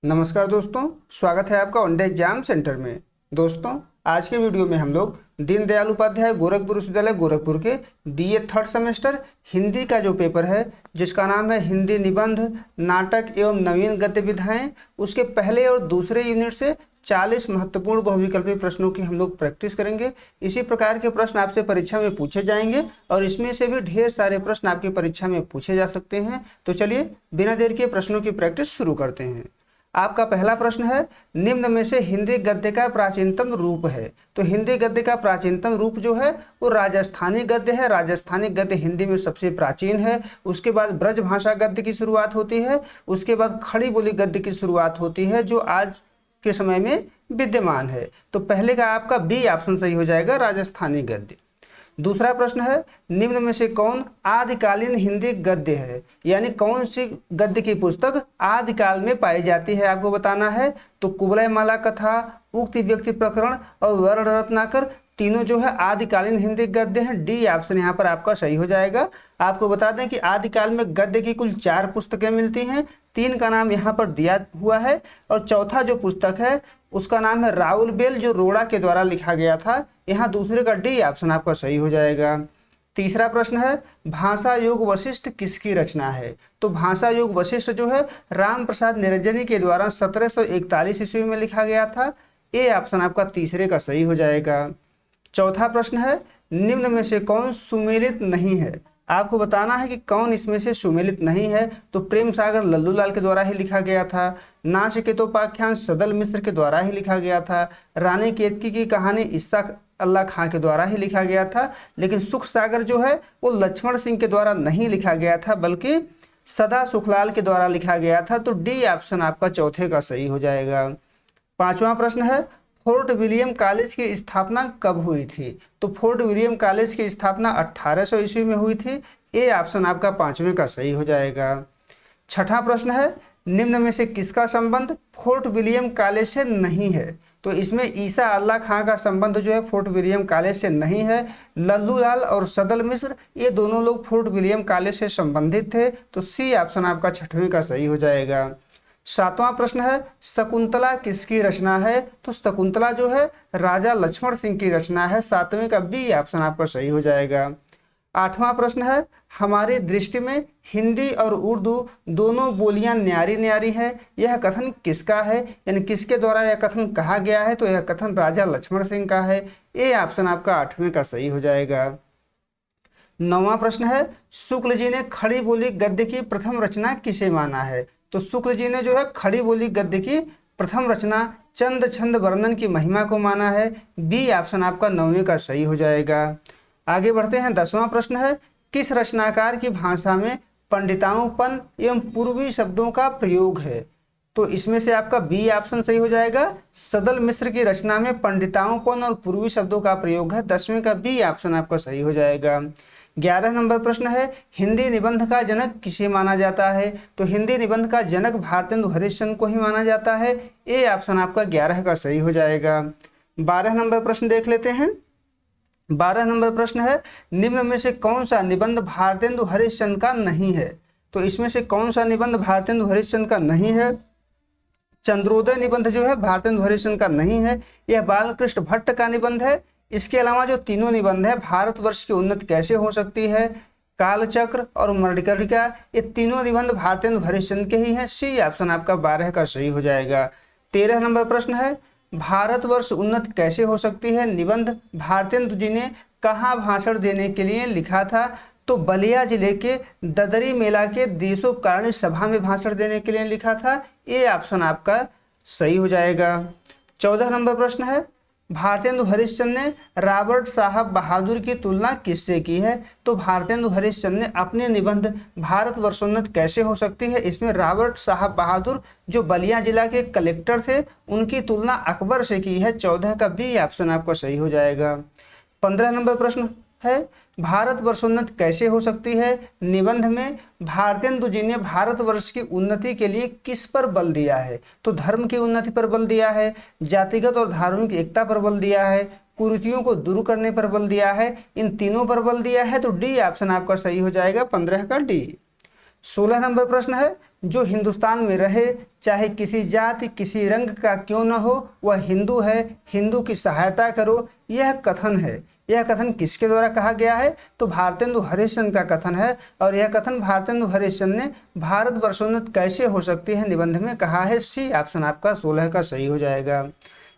नमस्कार दोस्तों, स्वागत है आपका वनडे एग्जाम सेंटर में। दोस्तों, आज के वीडियो में हम लोग दीनदयाल उपाध्याय गोरखपुर विश्वविद्यालय गोरखपुर के बीए थर्ड सेमेस्टर हिंदी का जो पेपर है, जिसका नाम है हिंदी निबंध, नाटक एवं नवीन गद्य विधाएं, उसके पहले और दूसरे यूनिट से 40 महत्वपूर्ण बहुविकल्पी प्रश्नों की हम लोग प्रैक्टिस करेंगे। इसी प्रकार के प्रश्न आपसे परीक्षा में पूछे जाएंगे और इसमें से भी ढेर सारे प्रश्न आपकी परीक्षा में पूछे जा सकते हैं। तो चलिए बिना देर के प्रश्नों की प्रैक्टिस शुरू करते हैं। आपका पहला प्रश्न है, निम्न में से हिंदी गद्य का प्राचीनतम रूप है। तो हिंदी गद्य का प्राचीनतम रूप जो है वो राजस्थानी गद्य है। राजस्थानी गद्य हिंदी में सबसे प्राचीन है। उसके बाद ब्रज भाषा गद्य की शुरुआत होती है। उसके बाद खड़ी बोली गद्य की शुरुआत होती है, जो आज के समय में विद्यमान है। तो पहले का आपका बी ऑप्शन सही हो जाएगा, राजस्थानी गद्य। दूसरा प्रश्न है, निम्न में से कौन आदिकालीन हिंदी गद्य है, यानी कौन सी गद्य की पुस्तक आदिकाल में पाई जाती है, आपको बताना है। तो कुवलय माला कथा, उक्ति व्यक्ति प्रकरण और वर्ण रत्नाकर तीनों जो है आदिकालीन हिंदी गद्य हैं। डी ऑप्शन यहाँ पर आपका सही हो जाएगा। आपको बता दें कि आदिकाल में गद्य की कुल 4 पुस्तकें मिलती हैं। 3 का नाम यहाँ पर दिया हुआ है और चौथा जो पुस्तक है उसका नाम है राउल बेल, जो रोड़ा के द्वारा लिखा गया था। यहाँ दूसरे का डी ऑप्शन आपका सही हो जाएगा। तीसरा प्रश्न है, भाषा योग वशिष्ठ किसकी रचना है। तो भाषा योग वशिष्ठ जो है राम प्रसाद निरंजनी के द्वारा 1741 ईस्वी में लिखा गया था। ए ऑप्शन आपका तीसरे का सही हो जाएगा। चौथा प्रश्न है, निम्न में से कौन सुमेलित नहीं है। आपको बताना है कि कौन इसमें से सुमेलित नहीं है। तो प्रेम सागर लल्लूलाल के द्वारा ही लिखा गया था। नाचिकेतोपाख्यान सदल मिश्र के द्वारा ही लिखा गया था। रानी केतकी की कहानी इस्साक अल्लाह खां के द्वारा ही लिखा गया था। लेकिन सुख सागर जो है वो लक्ष्मण सिंह के द्वारा नहीं लिखा गया था, बल्कि सदा सुखलाल के द्वारा लिखा गया था। तो डी ऑप्शन आपका चौथे का सही हो जाएगा। पांचवा प्रश्न है, फोर्ट विलियम कॉलेज की स्थापना कब हुई थी। तो फोर्ट विलियम कॉलेज की स्थापना 1800 ईस्वी में हुई थी। ए ऑप्शन आपका पांचवें का सही हो जाएगा। छठा प्रश्न है, निम्न में से किसका संबंध फोर्ट विलियम कॉलेज से नहीं है। तो इसमें ईसा अल्लाह खां का संबंध जो है फोर्ट विलियम कॉलेज से नहीं है। लल्लूलाल और सदल मिश्र ये दोनों लोग फोर्ट विलियम कॉलेज से संबंधित थे। तो सी ऑप्शन आपका छठवें का सही हो जाएगा। सातवां प्रश्न है, शकुंतला किसकी रचना है। तो शकुंतला जो है राजा लक्ष्मण सिंह की रचना है। सातवें का बी ऑप्शन आपका सही हो जाएगा। आठवां प्रश्न है, हमारी दृष्टि में हिंदी और उर्दू दोनों बोलियां न्यारी न्यारी है, यह कथन किसका है, यानी किसके द्वारा यह कथन कहा गया है। तो यह कथन राजा लक्ष्मण सिंह का है। ए ऑप्शन आपका आठवें का सही हो जाएगा। नौवां प्रश्न है, शुक्ल जी ने खड़ी बोली गद्य की प्रथम रचना किसे माना है। तो शुक्ल जी ने जो है खड़ी बोली गद्य की प्रथम रचना चंद छंद वर्णन की महिमा को माना है। बी ऑप्शन आपका 9वें का सही हो जाएगा। आगे बढ़ते हैं। 10वां प्रश्न है, किस रचनाकार की भाषा में पंडिताओपन एवं पूर्वी शब्दों का प्रयोग है। तो इसमें से आपका बी ऑप्शन सही हो जाएगा। सदल मिश्र की रचना में पंडिताओपन और पूर्वी शब्दों का प्रयोग है। 10वें का बी ऑप्शन आपका सही हो जाएगा। 11 नंबर प्रश्न है, हिंदी निबंध का जनक किसे माना जाता है। तो हिंदी निबंध का जनक भारतेंदु हरिश्चंद्र को ही माना जाता है। ए ऑप्शन आपका 11 का सही हो जाएगा। 12 नंबर प्रश्न देख लेते हैं। 12 नंबर प्रश्न है, निम्न में से कौन सा निबंध भारतेंदु हरिश्चंद्र का नहीं है। तो इसमें से कौन सा निबंध भारतेंदु हरिश्चंद्र का नहीं है। चंद्रोदय निबंध जो है भारतेंदु हरिश्चंद्र का नहीं है, यह बालकृष्ण भट्ट का निबंध है। इसके अलावा जो तीनों निबंध है, भारतवर्ष की उन्नति कैसे हो सकती है, कालचक्र और मणिकर्णिका, ये तीनों निबंध भारतेंदु हरिश्चंद्र के ही हैं। सी ऑप्शन आपका 12 का सही हो जाएगा। 13 नंबर प्रश्न है, भारतवर्ष उन्नत कैसे हो सकती है निबंध भारतेंदु जी ने कहाँ भाषण देने के लिए लिखा था। तो बलिया जिले के ददरी मेला के देशोपकारिणी सभा में भाषण देने के लिए लिखा था। ए ऑप्शन आपका सही हो जाएगा। 14 नंबर प्रश्न है, भारतेंदु हरिश्चंद्र ने रॉबर्ट साहब बहादुर की तुलना किससे की है। तो भारतेंदु हरिश्चंद्र ने अपने निबंध भारतवर्षोन्नत कैसे हो सकती है, इसमें रॉबर्ट साहब बहादुर जो बलिया जिला के कलेक्टर थे उनकी तुलना अकबर से की है। 14 का बी ऑप्शन आपका सही हो जाएगा। 15 नंबर प्रश्न है, भारतवर्षोन्नत कैसे हो सकती है निबंध में भारतेंदु जी ने भारतवर्ष की उन्नति के लिए किस पर बल दिया है। तो धर्म की उन्नति पर बल दिया है, जातिगत और धार्मिक एकता पर बल दिया है, कुरीतियों को दूर करने पर बल दिया है, इन तीनों पर बल दिया है। तो डी ऑप्शन आपका सही हो जाएगा। 15 का डी। 16 नंबर प्रश्न है, जो हिंदुस्तान में रहे, चाहे किसी जाति किसी रंग का क्यों न हो, वह हिंदू है, हिंदू की सहायता करो। यह कथन है। यह कथन किसके द्वारा कहा गया है? तो भारतेंदु हरिश्चंद्र का कथन है। और यह कथन भारतेंदु हरिश्चंद्र ने भारत वर्षोन्नत कैसे हो सकती है निबंध में कहा है। सी ऑप्शन आपका 16 का सही हो जाएगा।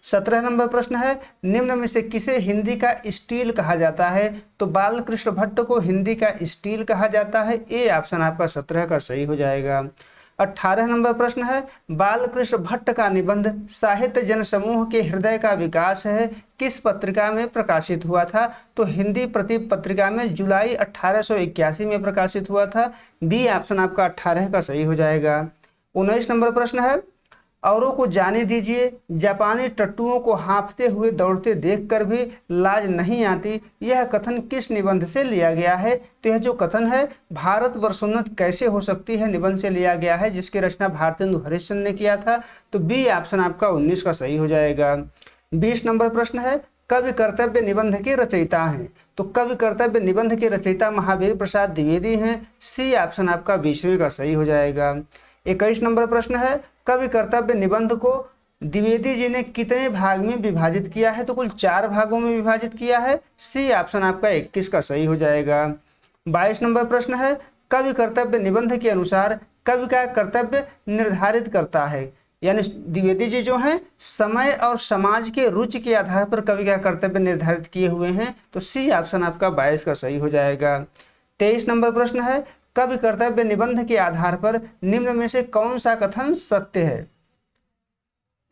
17 नंबर प्रश्न है, निम्न में से किसे हिंदी का स्टील कहा जाता है? तो बालकृष्ण भट्ट को हिंदी का स्टील कहा जाता है। ए ऑप्शन आपका 17 का सही हो जाएगा। 18 नंबर प्रश्न है, बालकृष्ण भट्ट का निबंध साहित्य जनसमूह के हृदय का विकास है किस पत्रिका में प्रकाशित हुआ था? तो हिंदी प्रतीक पत्रिका में जुलाई 1881 में प्रकाशित हुआ था। बी ऑप्शन आपका 18 का सही हो जाएगा। 19 नंबर प्रश्न है, औरों को जाने दीजिए, जापानी टट्टुओं को हाँफते हुए दौड़ते देखकर भी लाज नहीं आती, यह कथन किस निबंध से लिया गया है? तो यह जो कथन है भारत वर्षोन्नत कैसे हो सकती है निबंध से लिया गया है, जिसकी रचना भारतेंदु हरिश्चंद्र ने किया था। तो बी ऑप्शन आपका 19 का सही हो जाएगा। 20 नंबर प्रश्न है, कवि कर्तव्य निबंध के रचयिता हैं? तो कवि कर्तव्य निबंध के रचयिता महावीर प्रसाद द्विवेदी हैं। सी ऑप्शन आपका 20वें का सही हो जाएगा। 21 नंबर प्रश्न है, कवि कर्तव्य निबंध को द्विवेदी जी ने कितने भाग में विभाजित किया है? तो कुल 4 भागों में विभाजित किया है। सी ऑप्शन आपका 21 का सही हो जाएगा। 22 नंबर प्रश्न है, कवि कर्तव्य निबंध के अनुसार कवि का कर्तव्य निर्धारित करता है। यानी द्विवेदी जी जो हैं समय और समाज के रुचि के आधार पर कवि का कर्तव्य निर्धारित किए हुए हैं। तो सी ऑप्शन आपका 22 का सही हो जाएगा। 23 नंबर प्रश्न है, कवि कर्तव्य निबंध के आधार पर निम्न में से कौन सा कथन सत्य है?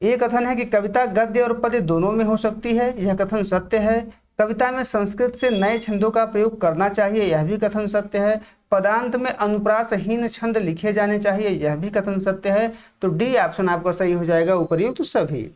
ये कथन है कि कविता गद्य और पद्य दोनों में हो सकती है, यह कथन सत्य है। कविता में संस्कृत से नए छंदों का प्रयोग करना चाहिए, यह भी कथन सत्य है। पदांत में अनुप्रासहीन छंद लिखे जाने चाहिए, यह भी कथन सत्य है। तो डी ऑप्शन आपका सही हो जाएगा, उपर्युक्त सभी।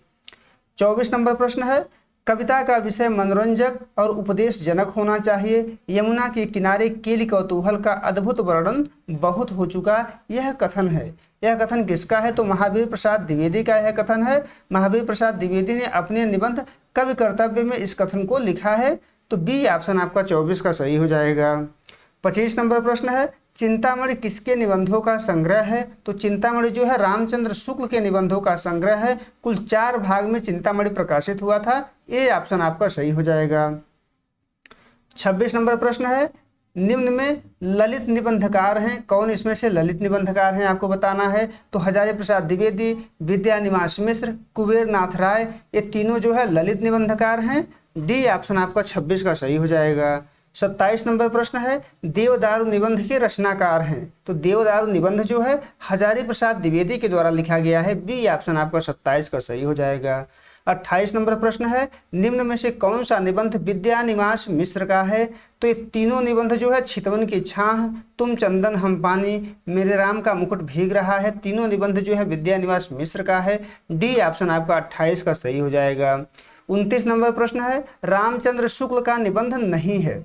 24 नंबर प्रश्न है, कविता का विषय मनोरंजक और उपदेशजनक होना चाहिए। यमुना के किनारे केली कौतूहल का अद्भुत वर्णन बहुत हो चुका, यह कथन है। यह कथन किसका है? तो महावीर प्रसाद द्विवेदी का यह कथन है। महावीर प्रसाद द्विवेदी ने अपने निबंध कवि कर्तव्य में इस कथन को लिखा है। तो बी ऑप्शन आपका 24 का सही हो जाएगा। 25 नंबर प्रश्न है, चिंतामणि किसके निबंधों का संग्रह है? तो चिंतामणि जो है रामचंद्र शुक्ल के निबंधों का संग्रह है। कुल 4 भाग में चिंतामणि प्रकाशित हुआ था। ए ऑप्शन आपका सही हो जाएगा। 26 नंबर प्रश्न है, निम्न में ललित निबंधकार हैं, कौन इसमें से ललित निबंधकार हैं आपको बताना है। तो हजारी प्रसाद द्विवेदी, विद्यानिवास मिश्र, कुबेर नाथ राय, ये तीनों जो है ललित निबंधकार हैं। डी ऑप्शन आपका 26 का सही हो जाएगा। 27 नंबर प्रश्न है, देवदारू निबंध के रचनाकार हैं। तो देवदारू निबंध जो है हजारी प्रसाद द्विवेदी के द्वारा लिखा गया है। बी ऑप्शन आपका 27 का सही हो जाएगा। 28 नंबर प्रश्न है, निम्न में से कौन सा निबंध विद्यानिवास मिश्र का है? तो ये तीनों निबंध जो है चितवन की छाह, तुम चंदन हम पानी, मेरे राम का मुकुट भीग रहा है, तीनों निबंध जो है विद्यानिवास मिश्र का है। डी ऑप्शन आपका 28 का सही हो जाएगा। 29 नंबर प्रश्न है, रामचंद्र शुक्ल का निबंध नहीं है।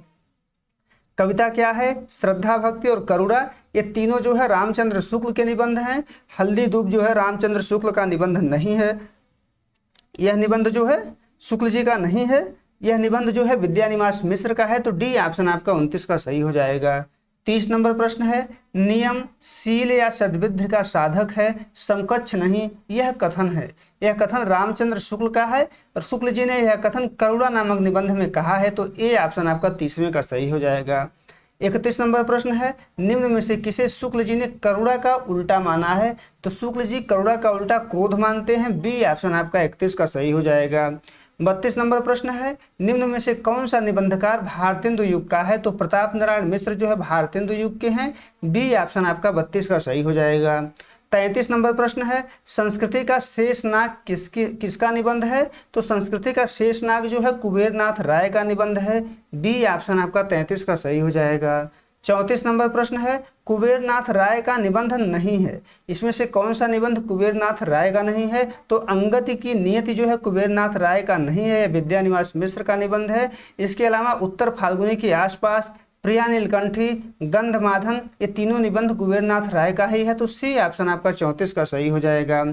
कविता क्या है? श्रद्धा भक्ति और करुणा, ये तीनों जो है रामचंद्र शुक्ल के निबंध हैं। हल्दी दूब जो है रामचंद्र शुक्ल का निबंध नहीं है, यह निबंध जो है शुक्ल जी का नहीं है। यह निबंध जो है विद्यानिवास मिश्र का है। तो डी ऑप्शन आपका 29 का सही हो जाएगा। 30 नंबर प्रश्न है, नियम शील या सद्विद्ध का साधक है, समकक्ष नहीं, यह कथन है। यह कथन रामचंद्र शुक्ल का है और शुक्ल जी ने यह कथन करुणा नामक निबंध में कहा है। तो ए ऑप्शन आपका 30वें का सही हो जाएगा। 31 नंबर प्रश्न है, निम्न में से किसे शुक्ल जी ने करुणा का उल्टा माना है? तो शुक्ल जी करुणा का उल्टा क्रोध मानते हैं। बी ऑप्शन आपका 31 का सही हो जाएगा। 32 नंबर प्रश्न है, निम्न में से कौन सा निबंधकार भारतेंदु युग का है? तो प्रताप नारायण मिश्र जो है भारतेंदु युग के हैं। बी ऑप्शन आपका 32 का सही हो जाएगा। 33 नंबर प्रश्न है, संस्कृति का शेषनाग किसका निबंध है? तो संस्कृति का शेषनाग जो है कुबेर नाथ राय का निबंध है। बी ऑप्शन आपका 33 का सही हो जाएगा। 34 नंबर प्रश्न है, कुबेर नाथ राय का निबंध नहीं है, इसमें से कौन सा निबंध कुबेर नाथ राय का नहीं है? तो अंगति की नियति जो है कुबेर नाथ राय का नहीं है, विद्यानिवास मिश्र का निबंध है। इसके अलावा उत्तर फाल्गुनी के आसपास, प्रिया नीलकंठी, गंधमादन, ये तीनों निबंध कुबेर नाथ राय का ही है। तो सी ऑप्शन आपका 34 का सही हो जाएगा।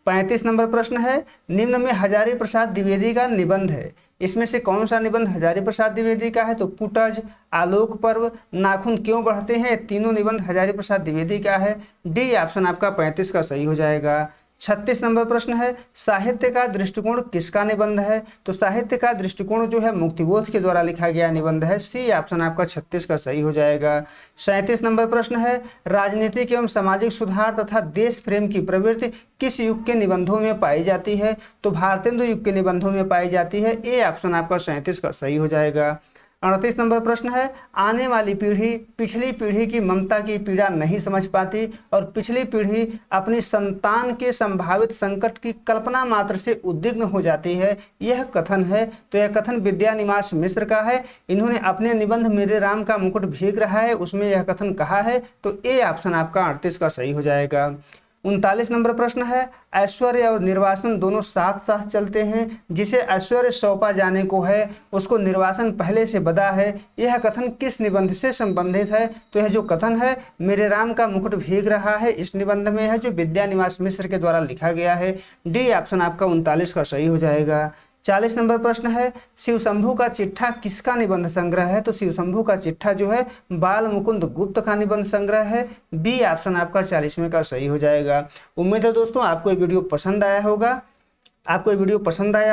35 नंबर प्रश्न है, निम्न में हजारी प्रसाद द्विवेदी का निबंध है, इसमें से कौन सा निबंध हजारी प्रसाद द्विवेदी का है? तो पुटज, आलोक पर्व, नाखून क्यों बढ़ते हैं, तीनों निबंध हजारी प्रसाद द्विवेदी का है। डी ऑप्शन आपका 35 का सही हो जाएगा। 36 नंबर प्रश्न है, साहित्य का दृष्टिकोण किसका निबंध है? तो साहित्य का दृष्टिकोण जो है मुक्तिबोध के द्वारा लिखा गया निबंध है। सी ऑप्शन आपका 36 का सही हो जाएगा। 37 नंबर प्रश्न है, राजनीतिक एवं सामाजिक सुधार तथा देश प्रेम की प्रवृत्ति किस युग के निबंधों में पाई जाती है? तो भारतेंदु युग के निबंधों में पाई जाती है। ए ऑप्शन आपका 37 का सही हो जाएगा। 38 नंबर प्रश्न है, आने वाली पीढ़ी पिछली पीढ़ी की ममता की पीड़ा नहीं समझ पाती और पिछली पीढ़ी अपनी संतान के संभावित संकट की कल्पना मात्र से उद्विग्न हो जाती है, यह कथन है। तो यह कथन विद्यानिवास मिश्र का है। इन्होंने अपने निबंध मेरे राम का मुकुट भीग रहा है उसमें यह कथन कहा है। तो ए ऑप्शन आपका 38 का सही हो जाएगा। 39 नंबर प्रश्न है, ऐश्वर्य और निर्वासन दोनों साथ साथ चलते हैं, जिसे ऐश्वर्य सौंपा जाने को है उसको निर्वासन पहले से बदा है, यह कथन किस निबंध से संबंधित है? तो यह जो कथन है मेरे राम का मुकुट भीग रहा है इस निबंध में है, जो विद्यानिवास मिश्र के द्वारा लिखा गया है। डी ऑप्शन आपका 39 का सही हो जाएगा। 40 नंबर प्रश्न है, शिव शंभू का चिट्ठा किसका निबंध संग्रह है? तो शिव शंभू का चिट्ठा जो है बाल मुकुंद गुप्त का निबंध संग्रह है। बी ऑप्शन आपका 40वें का सही हो जाएगा। उम्मीद है दोस्तों आपको ये वीडियो पसंद आया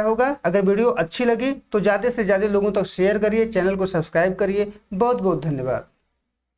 होगा। अगर वीडियो अच्छी लगी तो ज़्यादा से ज़्यादा लोगों तक शेयर करिए, चैनल को सब्सक्राइब करिए। बहुत बहुत धन्यवाद।